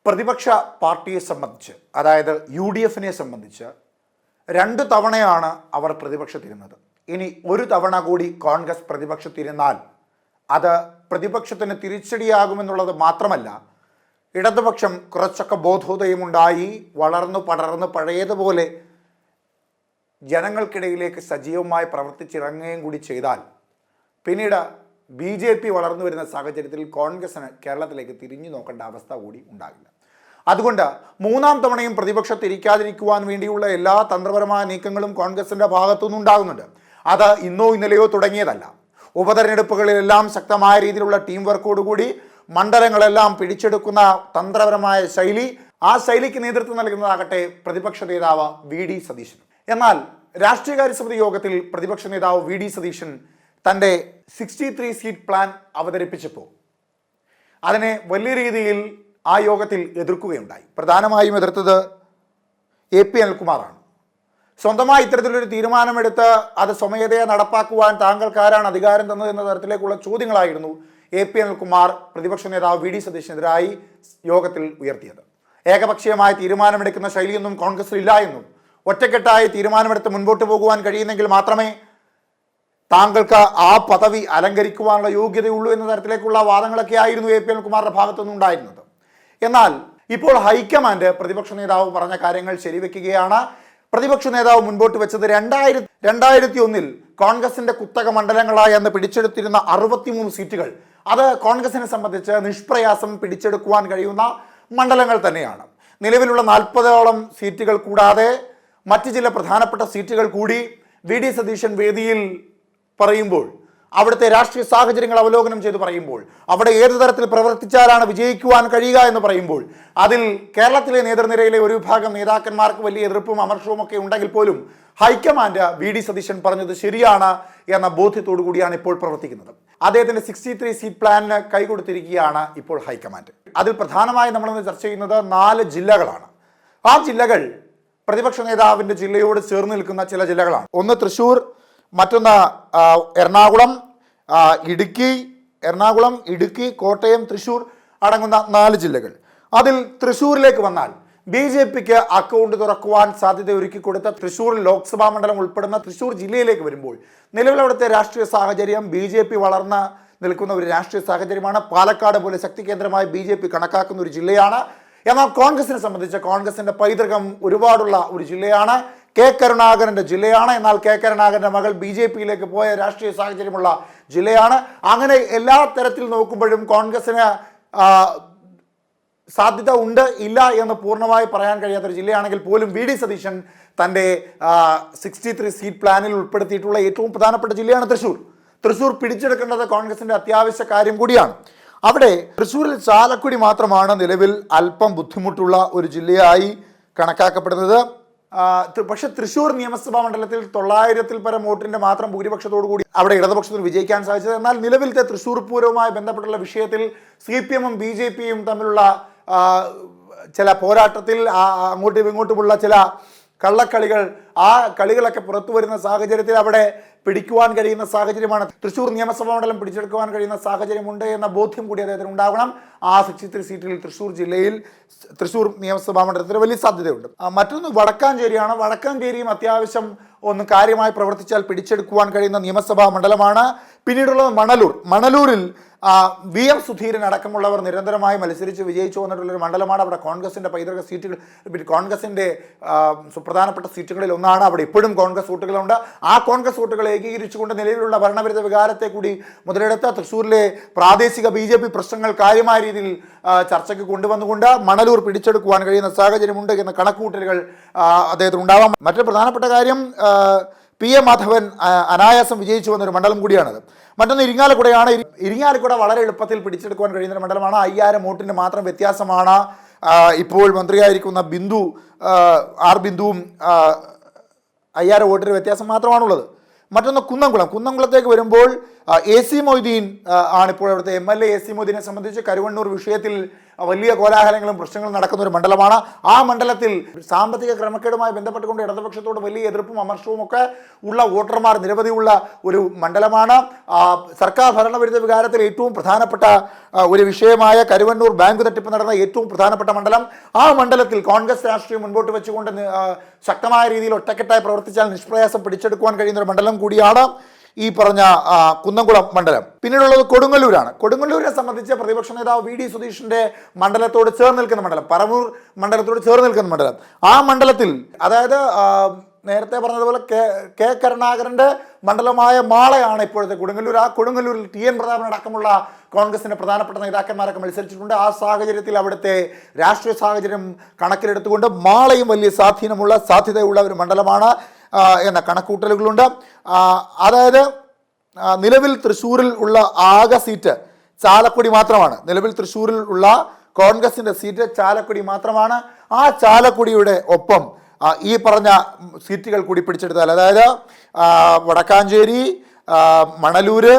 പ്രതിപക്ഷ പാർട്ടിയെ സംബന്ധിച്ച്, അതായത് UDF-നെ സംബന്ധിച്ച് 2 തവണയാണ് അവർ പ്രതിപക്ഷത്തിരുന്നത്. ഇനി ഒരു തവണ കൂടി കോൺഗ്രസ് പ്രതിപക്ഷത്തിരുന്നാൽ അത് പ്രതിപക്ഷത്തിന് തിരിച്ചടിയാകുമെന്നുള്ളത് മാത്രമല്ല, ഇടതുപക്ഷം കുറച്ചൊക്കെ ബോധോദയമുണ്ടായി വളർന്നു പടർന്ന് പഴയതുപോലെ ജനങ്ങൾക്കിടയിലേക്ക് സജീവമായി പ്രവർത്തിച്ചിറങ്ങുകയും കൂടി ചെയ്താൽ പിന്നീട് BJP വളർന്നു വരുന്ന സാഹചര്യത്തിൽ കോൺഗ്രസിന് കേരളത്തിലേക്ക് തിരിഞ്ഞു നോക്കേണ്ട അവസ്ഥ കൂടി ഉണ്ടാകില്ല. അതുകൊണ്ട് 3ാം തവണയും പ്രതിപക്ഷത്തിരിക്കാതിരിക്കുവാൻ വേണ്ടിയുള്ള എല്ലാ തന്ത്രപരമായ നീക്കങ്ങളും കോൺഗ്രസിൻ്റെ ഭാഗത്തുനിന്ന് ഉണ്ടാകുന്നുണ്ട്. അത് ഇന്നോ ഇന്നലെയോ തുടങ്ങിയതല്ല. ഉപതെരഞ്ഞെടുപ്പുകളിലെല്ലാം ശക്തമായ രീതിയിലുള്ള ടീം വർക്കോടുകൂടി മണ്ഡലങ്ങളെല്ലാം പിടിച്ചെടുക്കുന്ന തന്ത്രപരമായ ശൈലി, ആ ശൈലിക്ക് നേതൃത്വം നൽകുന്നതാകട്ടെ പ്രതിപക്ഷ നേതാവ് VD സതീശൻ. എന്നാൽ രാഷ്ട്രീയകാര്യ സമിതി യോഗത്തിൽ പ്രതിപക്ഷ നേതാവ് VD സതീശൻ തൻ്റെ 63 സീറ്റ് പ്ലാൻ അവതരിപ്പിച്ചപ്പോൾ അതിനെ വലിയ രീതിയിൽ ആ യോഗത്തിൽ എതിർക്കുകയുണ്ടായി. പ്രധാനമായും എതിർത്തത് AP അനിൽകുമാറാണ്. സ്വന്തമായി ഇത്തരത്തിലൊരു തീരുമാനമെടുത്ത് അത് സ്വമേധയാ നടപ്പാക്കുവാൻ താങ്കൾക്കാരാണ് അധികാരം തന്നത് എന്ന തരത്തിലേക്കുള്ള ചോദ്യങ്ങളായിരുന്നു AP അനിൽകുമാർ പ്രതിപക്ഷ നേതാവ് VD സതീശനെതിരായി യോഗത്തിൽ ഉയർത്തിയത്. ഏകപക്ഷീയമായ തീരുമാനമെടുക്കുന്ന ശൈലിയൊന്നും കോൺഗ്രസിൽ ഇല്ല എന്നും ഒറ്റക്കെട്ടായി തീരുമാനമെടുത്ത് മുൻപോട്ട് പോകുവാൻ കഴിയുന്നെങ്കിൽ മാത്രമേ താങ്കൾക്ക് ആ പദവി അലങ്കരിക്കുവാനുള്ള യോഗ്യതയുള്ളൂ എന്ന തരത്തിലേക്കുള്ള വാദങ്ങളൊക്കെ ആയിരുന്നു AP അനിൽകുമാറിന്റെ ഭാഗത്തുനിന്ന് ഉണ്ടായിരുന്നത്. എന്നാൽ ഇപ്പോൾ ഹൈക്കമാൻഡ് പ്രതിപക്ഷ നേതാവ് പറഞ്ഞ കാര്യങ്ങൾ ശരിവെക്കുകയാണ്. പ്രതിപക്ഷ നേതാവ് മുൻപോട്ട് വെച്ചത് 2001 കോൺഗ്രസിന്റെ കുത്തക മണ്ഡലങ്ങളായി അന്ന് പിടിച്ചെടുത്തിരുന്ന 63 സീറ്റുകൾ, അത് കോൺഗ്രസിനെ സംബന്ധിച്ച് നിഷ്പ്രയാസം പിടിച്ചെടുക്കുവാൻ കഴിയുന്ന മണ്ഡലങ്ങൾ തന്നെയാണ്. നിലവിലുള്ള 40ഓളം സീറ്റുകൾ കൂടാതെ മറ്റു ചില പ്രധാനപ്പെട്ട സീറ്റുകൾ കൂടി VD സതീശൻ വേദിയിൽ പറയുമ്പോൾ, അവിടുത്തെ രാഷ്ട്രീയ സാഹചര്യങ്ങൾ അവലോകനം ചെയ്ത് പറയുമ്പോൾ, അവിടെ ഏതു തരത്തിൽ പ്രവർത്തിച്ചാലാണ് വിജയിക്കുവാൻ കഴിയുക എന്ന് പറയുമ്പോൾ, അതിൽ കേരളത്തിലെ നേതൃനിരയിലെ ഒരു വിഭാഗം നേതാക്കന്മാർക്ക് വലിയ എതിർപ്പും അമർഷവും ഒക്കെ ഉണ്ടെങ്കിൽ പോലും ഹൈക്കമാൻഡ് VD സതീശൻ പറഞ്ഞത് ശരിയാണ് എന്ന ബോധ്യത്തോടു കൂടിയാണ് ഇപ്പോൾ പ്രവർത്തിക്കുന്നത്. അദ്ദേഹത്തിന്റെ 63 സീറ്റ് പ്ലാനിന് കൈകൊടുത്തിരിക്കുകയാണ് ഇപ്പോൾ ഹൈക്കമാൻഡ്. അതിൽ പ്രധാനമായി നമ്മളിന്ന് ചർച്ച ചെയ്യുന്നത് 4 ജില്ലകളാണ്. ആ ജില്ലകൾ പ്രതിപക്ഷ നേതാവിന്റെ ജില്ലയോട് ചേർന്ന് നിൽക്കുന്ന ചില ജില്ലകളാണ്. ഒന്ന് തൃശ്ശൂർ, മറ്റൊന്ന് എറണാകുളം, ഇടുക്കി, കോട്ടയം, തൃശ്ശൂർ അടങ്ങുന്ന 4 ജില്ലകൾ. അതിൽ തൃശ്ശൂരിലേക്ക് വന്നാൽ BJPക്ക് അക്കൗണ്ട് തുറക്കുവാൻ സാധ്യത ഒരുക്കി കൊടുത്ത തൃശ്ശൂർ ലോക്സഭാ മണ്ഡലം ഉൾപ്പെടുന്ന തൃശ്ശൂർ ജില്ലയിലേക്ക് വരുമ്പോൾ നിലവിൽ അവിടുത്തെ രാഷ്ട്രീയ സാഹചര്യം BJP വളർന്ന് നിൽക്കുന്ന ഒരു രാഷ്ട്രീയ സാഹചര്യമാണ്. പാലക്കാട് പോലെ ശക്തി കേന്ദ്രമായി BJP കണക്കാക്കുന്ന ഒരു ജില്ലയാണ്. എന്നാൽ കോൺഗ്രസിനെ സംബന്ധിച്ച് കോൺഗ്രസിന്റെ പൈതൃകം ഒരുപാടുള്ള ഒരു ജില്ലയാണ്. കരുണാകരന്റെ ജില്ലയാണ്. എന്നാൽ കരുണാകരന്റെ മകൾ BJPയിലേക്ക് പോയ രാഷ്ട്രീയ സാഹചര്യമുള്ള ജില്ലയാണ്. അങ്ങനെ എല്ലാ തരത്തിൽ നോക്കുമ്പോഴും കോൺഗ്രസിന് സാധ്യത ഉണ്ട് ഇല്ല എന്ന് പൂർണ്ണമായി പറയാൻ കഴിയാത്തൊരു ജില്ലയാണെങ്കിൽ പോലും VD സതീശൻ തൻ്റെ 63 സീറ്റ് പ്ലാനിൽ ഉൾപ്പെടുത്തിയിട്ടുള്ള ഏറ്റവും പ്രധാനപ്പെട്ട ജില്ലയാണ് തൃശ്ശൂർ. തൃശ്ശൂർ പിടിച്ചെടുക്കേണ്ടത് കോൺഗ്രസിന്റെ അത്യാവശ്യ കാര്യം കൂടിയാണ്. അവിടെ തൃശ്ശൂരിൽ ചാലക്കുടി മാത്രമാണ് നിലവിൽ അല്പം ബുദ്ധിമുട്ടുള്ള ഒരു ജില്ലയായി കണക്കാക്കപ്പെടുന്നത്. പക്ഷെ തൃശ്ശൂർ നിയമസഭാ മണ്ഡലത്തിൽ 900-ൽ പരം വോട്ടിന്റെ മാത്രം ഭൂരിപക്ഷത്തോടു കൂടി അവിടെ ഇടതുപക്ഷത്തിന് വിജയിക്കാൻ സാധിച്ചത്. എന്നാൽ നിലവിലത്തെ തൃശ്ശൂർ പൂരവുമായി ബന്ധപ്പെട്ടുള്ള വിഷയത്തിൽ CPM-ഉം BJP-യും തമ്മിലുള്ള ചില പോരാട്ടത്തിൽ അങ്ങോട്ടും ഇങ്ങോട്ടുമുള്ള ചില കള്ളക്കളികൾ, ആ കളികളൊക്കെ പുറത്തു വരുന്ന സാഹചര്യത്തിൽ അവിടെ പിടിക്കുവാൻ കഴിയുന്ന സാഹചര്യമാണ്. തൃശ്ശൂർ നിയമസഭാ മണ്ഡലം പിടിച്ചെടുക്കുവാൻ കഴിയുന്ന സാഹചര്യമുണ്ട് എന്ന ബോധ്യം കൂടി അദ്ദേഹത്തിന് ഉണ്ടാവണം. ആ 63 സീറ്റിൽ തൃശ്ശൂർ നിയമസഭാ മണ്ഡലത്തിന് വലിയ സാധ്യതയുണ്ട്. മറ്റൊന്ന് വടക്കാഞ്ചേരിയാണ്. വടക്കാഞ്ചേരിയും അത്യാവശ്യം ഒന്ന് കാര്യമായി പ്രവർത്തിച്ചാൽ പിടിച്ചെടുക്കുവാൻ കഴിയുന്ന നിയമസഭാ മണ്ഡലമാണ്. പിന്നീടുള്ളത് മണലൂരിൽ VM സുധീരൻ അടക്കമുള്ളവർ നിരന്തരമായി മത്സരിച്ച് വിജയിച്ചു വന്നിട്ടുള്ളൊരു മണ്ഡലമാണ്. അവിടെ കോൺഗ്രസിൻ്റെ പൈതൃക സീറ്റുകൾ, കോൺഗ്രസിൻ്റെ സുപ്രധാനപ്പെട്ട സീറ്റുകളിൽ ഒന്നാണ്. അവിടെ ഇപ്പോഴും കോൺഗ്രസ് വോട്ടുകളുണ്ട്. ആ കോൺഗ്രസ് വോട്ടുകൾ ഏകീകരിച്ചുകൊണ്ട് നിലവിലുള്ള ഭരണവിരുദ്ധ വികാരത്തെ കൂടി മുതലെടുത്ത തൃശ്ശൂരിലെ പ്രാദേശിക BJP പ്രശ്നങ്ങൾ കാര്യമായ രീതിയിൽ ചർച്ചയ്ക്ക് കൊണ്ടുവന്നുകൊണ്ട് മണലൂർ പിടിച്ചെടുക്കുവാൻ കഴിയുന്ന സാഹചര്യമുണ്ട് എന്ന കണക്കുകൂട്ടലുകൾ അദ്ദേഹത്തിന് ഉണ്ടാവാം. മറ്റൊരു പ്രധാനപ്പെട്ട കാര്യം PA മാധവൻ അനായാസം വിജയിച്ചു വന്നൊരു മണ്ഡലം കൂടിയാണത്. മറ്റൊന്ന് ഇരിങ്ങാലക്കുടയാണ്. ഇരിങ്ങാലക്കുട വളരെ എളുപ്പത്തിൽ പിടിച്ചെടുക്കുവാൻ കഴിയുന്ന മണ്ഡലമാണ്. 5000 വോട്ടിൻ്റെ മാത്രം വ്യത്യാസമാണ് ഇപ്പോൾ മന്ത്രിയായിരിക്കുന്ന ബിന്ദുവും 5000 വോട്ടിൻ്റെ വ്യത്യാസം മാത്രമാണുള്ളത്. മറ്റൊന്ന് കുന്നംകുളത്തേക്ക് വരുമ്പോൾ AC മൊയ്തീൻ ആണ് ഇപ്പോൾ അവിടുത്തെ MLA. AC മൊയ്തീനെ സംബന്ധിച്ച് കരുവണ്ണൂർ വിഷയത്തിൽ വലിയ കോലാഹലങ്ങളും പ്രശ്നങ്ങളും നടക്കുന്ന ഒരു മണ്ഡലമാണ്. ആ മണ്ഡലത്തിൽ സാമ്പത്തിക ക്രമക്കേടുമായി ബന്ധപ്പെട്ടുകൊണ്ട് ഇടതുപക്ഷത്തോട് വലിയ എതിർപ്പും അമർഷവും ഒക്കെ ഉള്ള വോട്ടർമാർ നിരവധിയുള്ള ഒരു മണ്ഡലമാണ്. സർക്കാർ ഭരണവിരുദ്ധ വികാരത്തിൽ ഏറ്റവും പ്രധാനപ്പെട്ട ഒരു വിഷയമായ കരുവണ്ണൂർ ബാങ്ക് തട്ടിപ്പ് നടന്ന ഏറ്റവും പ്രധാനപ്പെട്ട മണ്ഡലം. ആ മണ്ഡലത്തിൽ കോൺഗ്രസ് രാഷ്ട്രീയം മുൻപോട്ട് വെച്ചുകൊണ്ട് ശക്തമായ രീതിയിൽ ഒറ്റക്കെട്ടായി പ്രവർത്തിച്ചാൽ നിഷ്പ്രയാസം പിടിച്ചെടുക്കുവാൻ കഴിയുന്ന ഒരു മണ്ഡലം കൂടിയാണ് ഈ പറഞ്ഞ കുന്നംകുളം മണ്ഡലം. പിന്നീടുള്ളത് കൊടുങ്ങല്ലൂരാണ്. കൊടുങ്ങല്ലൂരിനെ സംബന്ധിച്ച് പ്രതിപക്ഷ നേതാവ് VD സതീഷിന്റെ മണ്ഡലത്തോട് ചേർന്ന് നിൽക്കുന്ന മണ്ഡലം, പറവൂർ മണ്ഡലത്തോട് ചേർന്ന് നിൽക്കുന്ന മണ്ഡലം. ആ മണ്ഡലത്തിൽ അതായത് നേരത്തെ പറഞ്ഞതുപോലെ കെ കരുണാകരന്റെ മണ്ഡലമായ മാളയാണ് ഇപ്പോഴത്തെ കൊടുങ്ങല്ലൂർ. ആ കൊടുങ്ങല്ലൂരിൽ TN പ്രതാപൻ അടക്കമുള്ള കോൺഗ്രസിന്റെ പ്രധാനപ്പെട്ട നേതാക്കന്മാരൊക്കെ മത്സരിച്ചിട്ടുണ്ട്. ആ സാഹചര്യത്തിൽ അവിടുത്തെ രാഷ്ട്രീയ സാഹചര്യം കണക്കിലെടുത്തുകൊണ്ട് മാളയും വലിയ സാധ്യതയുള്ള ഒരു മണ്ഡലമാണ് എന്ന കണക്കൂട്ടലുകളുണ്ട്. അതായത് നിലവിൽ തൃശ്ശൂരിൽ ഉള്ള ആകെ സീറ്റ് ചാലക്കുടി മാത്രമാണ്. നിലവിൽ തൃശ്ശൂരിൽ ഉള്ള കോൺഗ്രസിന്റെ സീറ്റ് ചാലക്കുടി മാത്രമാണ്. ആ ചാലക്കുടിയുടെ ഒപ്പം ഈ പറഞ്ഞ സീറ്റുകൾ കൂടി പിടിച്ചെടുത്താൽ, അതായത് വടക്കാഞ്ചേരി, മണലൂര്,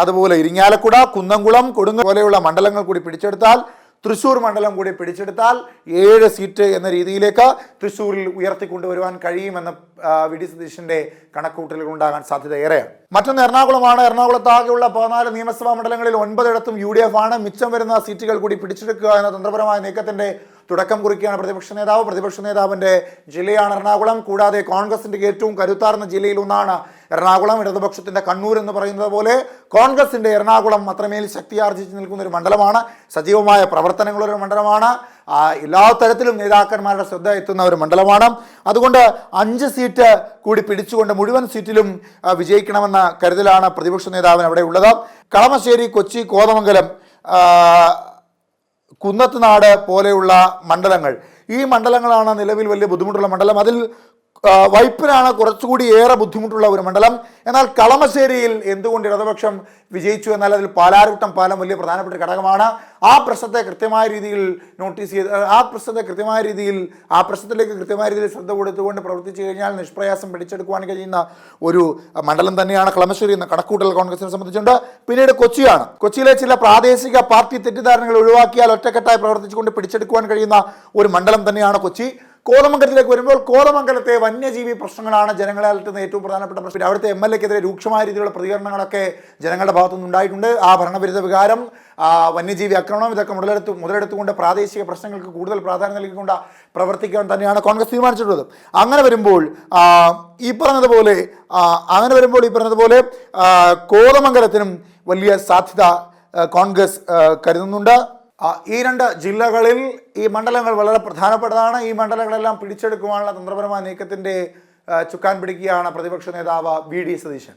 അതുപോലെ ഇരിങ്ങാലക്കുട, കുന്നംകുളം, കൊടുങ്ങല്ലൂർ പോലെയുള്ള മണ്ഡലങ്ങൾ കൂടി പിടിച്ചെടുത്താൽ, തൃശ്ശൂർ മണ്ഡലം കൂടി പിടിച്ചെടുത്താൽ 7 സീറ്റ് എന്ന രീതിയിലേക്ക് തൃശ്ശൂരിൽ ഉയർത്തിക്കൊണ്ടുവരുവാൻ കഴിയുമെന്ന് VD സതീഷിന്റെ കണക്കുകൂട്ടലുകൾ ഉണ്ടാകാൻ സാധ്യത ഏറെയാണ്. മറ്റൊന്ന് എറണാകുളമാണ്. എറണാകുളത്താകെയുള്ള 14 നിയമസഭാ മണ്ഡലങ്ങളിൽ 9 UDF ആണ്. മിച്ചം വരുന്ന സീറ്റുകൾ കൂടി പിടിച്ചെടുക്കുക എന്ന തന്ത്രപരമായ നീക്കത്തിന്റെ തുടക്കം കുറിക്കുകയാണ് പ്രതിപക്ഷ നേതാവിന്റെ ജില്ലയാണ് എറണാകുളം. കൂടാതെ കോൺഗ്രസിന്റെ ഏറ്റവും കരുത്താർന്ന ജില്ലയിൽ ഒന്നാണ് എറണാകുളം. ഇടതുപക്ഷത്തിന്റെ കണ്ണൂർ എന്ന് പറയുന്നത് പോലെ കോൺഗ്രസിന്റെ എറണാകുളം അത്രമേൽ ശക്തിയാർജിച്ച് നിൽക്കുന്ന ഒരു മണ്ഡലമാണ്. സജീവമായ പ്രവർത്തനങ്ങളുള്ള ഒരു മണ്ഡലമാണ്. എല്ലാ തരത്തിലും നേതാക്കന്മാരുടെ ശ്രദ്ധ എത്തുന്ന ഒരു മണ്ഡലമാണ്. അതുകൊണ്ട് 5 സീറ്റ് കൂടി പിടിച്ചുകൊണ്ട് മുഴുവൻ സീറ്റിലും വിജയിക്കണമെന്ന കരുതലാണ് പ്രതിപക്ഷ നേതാവിന് അവിടെ ഉള്ളത്. കളമശ്ശേരി, കൊച്ചി, കോതമംഗലം, കുന്നത്തുനാട് പോലെയുള്ള മണ്ഡലങ്ങൾ, ഈ മണ്ഡലങ്ങളാണ് നിലവിൽ വലിയ ബുദ്ധിമുട്ടുള്ള മണ്ഡലം. അതിൽ വൈപ്പിനാണ് കുറച്ചുകൂടി ഏറെ ബുദ്ധിമുട്ടുള്ള ഒരു മണ്ഡലം. എന്നാൽ കളമശ്ശേരിയിൽ എന്തുകൊണ്ട് ഇടതുപക്ഷം വിജയിച്ചു എന്നാൽ അതിൽ പാലാരിവട്ടം പാലം വലിയ പ്രധാനപ്പെട്ട ഘടകമാണ്. ആ പ്രശ്നത്തെ കൃത്യമായ രീതിയിൽ നോട്ടീസ് ചെയ്ത് ആ പ്രശ്നത്തിലേക്ക് കൃത്യമായ രീതിയിൽ ശ്രദ്ധ കൊടുത്തുകൊണ്ട് പ്രവർത്തിച്ചു കഴിഞ്ഞാൽ നിഷ്പ്രയാസം പിടിച്ചെടുക്കുവാൻ കഴിയുന്ന ഒരു മണ്ഡലം തന്നെയാണ് കളമശ്ശേരി എന്ന കണക്കൂട്ടൽ കോൺഗ്രസിനെ സംബന്ധിച്ചുണ്ട്. പിന്നീട് കൊച്ചിയാണ്. കൊച്ചിയിലെ ചില പ്രാദേശിക പാർട്ടി തെറ്റിദ്ധാരണകൾ ഒഴിവാക്കിയാൽ ഒറ്റക്കെട്ടായി പ്രവർത്തിച്ചുകൊണ്ട് പിടിച്ചെടുക്കുവാൻ കഴിയുന്ന ഒരു മണ്ഡലം തന്നെയാണ് കൊച്ചി. കോതമംഗലത്തിലേക്ക് വരുമ്പോൾ കോതമംഗലത്തെ വന്യജീവി പ്രശ്നങ്ങളാണ് ജനങ്ങളെ അലട്ടുന്ന ഏറ്റവും പ്രധാനപ്പെട്ട പ്രശ്നം. അവിടുത്തെ MLAക്കെതിരെ രൂക്ഷമായ രീതിയിലുള്ള പ്രതികരണങ്ങളൊക്കെ ജനങ്ങളുടെ ഭാഗത്തുനിന്ന് ഉണ്ടായിട്ടുണ്ട്. ആ ഭരണവിരുദ്ധ വികാരം, വന്യജീവി ആക്രമണം, ഇതൊക്കെ മുതലെടുത്തുകൊണ്ട് പ്രാദേശിക പ്രശ്നങ്ങൾക്ക് കൂടുതൽ പ്രാധാന്യം നൽകിക്കൊണ്ട് പ്രവർത്തിക്കാൻ തന്നെയാണ് കോൺഗ്രസ് തീരുമാനിച്ചിട്ടുള്ളത്. അങ്ങനെ വരുമ്പോൾ ഈ പറഞ്ഞതുപോലെ കോതമംഗലത്തിനും വലിയ സാധ്യത കോൺഗ്രസ് കരുതുന്നുണ്ട്. ഈ 2 ജില്ലകളിൽ ഈ മണ്ഡലങ്ങൾ വളരെ പ്രധാനപ്പെട്ടതാണ്. ഈ മണ്ഡലങ്ങളെല്ലാം പിടിച്ചെടുക്കുവാനുള്ള തന്ത്രപരമായ നീക്കത്തിന്റെ ചുക്കാൻ പിടിക്കുകയാണ് പ്രതിപക്ഷ നേതാവ് VD സതീശൻ.